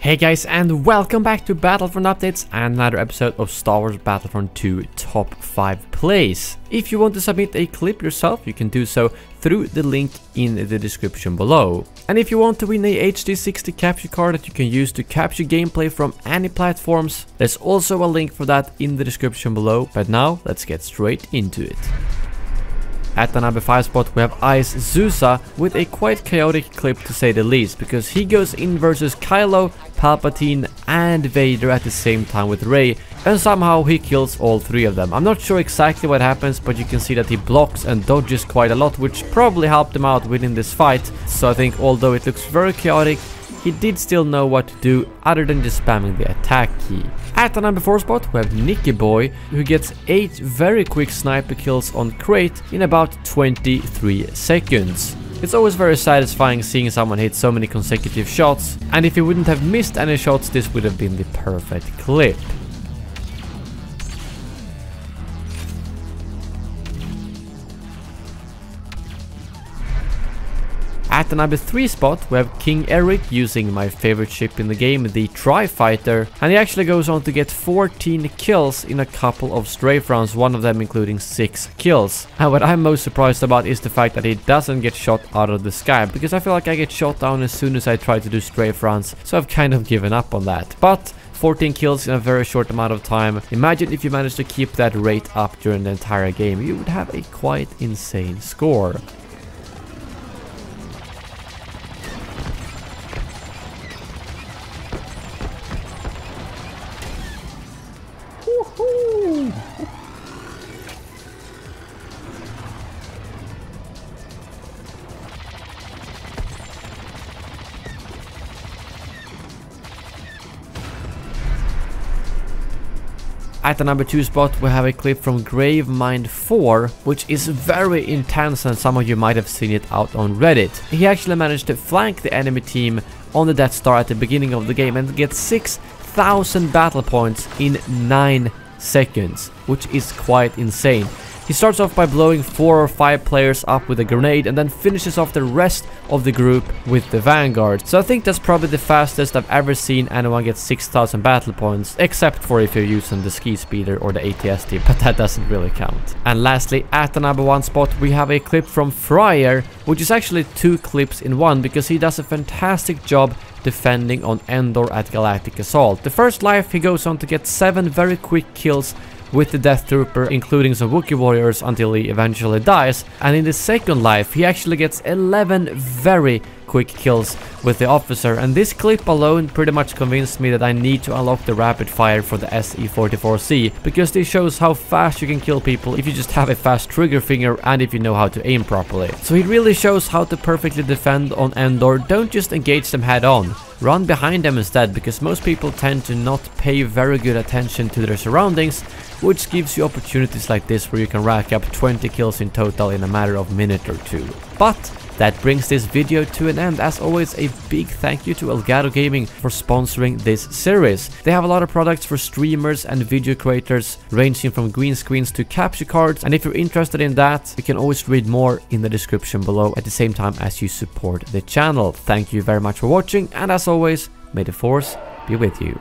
Hey guys, and welcome back to Battlefront Updates and another episode of Star Wars Battlefront 2 Top 5 Plays. If you want to submit a clip yourself, you can do so through the link in the description below. And if you want to win a HD 60 capture card that you can use to capture gameplay from any platforms, there's also a link for that in the description below. But now, let's get straight into it. At the number 5 spot we have EyesZ with a quite chaotic clip to say the least, because he goes in versus Kylo, Palpatine and Vader at the same time with Rey, and somehow he kills all three of them. I'm not sure exactly what happens, but you can see that he blocks and dodges quite a lot, which probably helped him out winning this fight. So I think although it looks very chaotic, he did still know what to do other than just spamming the attack key. At the number 4 spot we have NickyBoy, who gets 8 very quick sniper kills on Crate in about 23 seconds. It's always very satisfying seeing someone hit so many consecutive shots, and if he wouldn't have missed any shots, this would have been the perfect clip. At the number 3 spot we have KingEric using my favorite ship in the game, the Tri-Fighter, and he actually goes on to get 14 kills in a couple of strafe rounds, one of them including 6 kills. And what I'm most surprised about is the fact that he doesn't get shot out of the sky, because I feel like I get shot down as soon as I try to do strafe rounds, so I've kind of given up on that. But 14 kills in a very short amount of time. Imagine if you managed to keep that rate up during the entire game, you would have a quite insane score. At the number 2 spot we have a clip from Gravemind 4, which is very intense, and some of you might have seen it out on Reddit. He actually managed to flank the enemy team on the Death Star at the beginning of the game and get 6,000 battle points in 9 seconds, which is quite insane. He starts off by blowing 4 or 5 players up with a grenade and then finishes off the rest of the group with the Vanguard. So I think that's probably the fastest I've ever seen anyone get 6,000 battle points, except for if you're using the ski speeder or the ATST, but that doesn't really count. And lastly, at the number 1 spot we have a clip from Fryer, which is actually 2 clips in one, because he does a fantastic job defending on Endor at Galactic Assault. The first life he goes on to get 7 very quick kills with the Death Trooper, including some Wookiee warriors, until he eventually dies. And in the second life he actually gets 11 very quick kills with the officer, and this clip alone pretty much convinced me that I need to unlock the rapid fire for the SE-44C, because this shows how fast you can kill people if you just have a fast trigger finger and if you know how to aim properly. So he really shows how to perfectly defend on Endor. Don't just engage them head on, run behind them instead, because most people tend to not pay very good attention to their surroundings, which gives you opportunities like this where you can rack up 20 kills in total in a matter of a minute or two. But that brings this video to an end. As always, a big thank you to Elgato Gaming for sponsoring this series. They have a lot of products for streamers and video creators, ranging from green screens to capture cards, and if you're interested in that, you can always read more in the description below at the same time as you support the channel. Thank you very much for watching, and as always, may the Force be with you.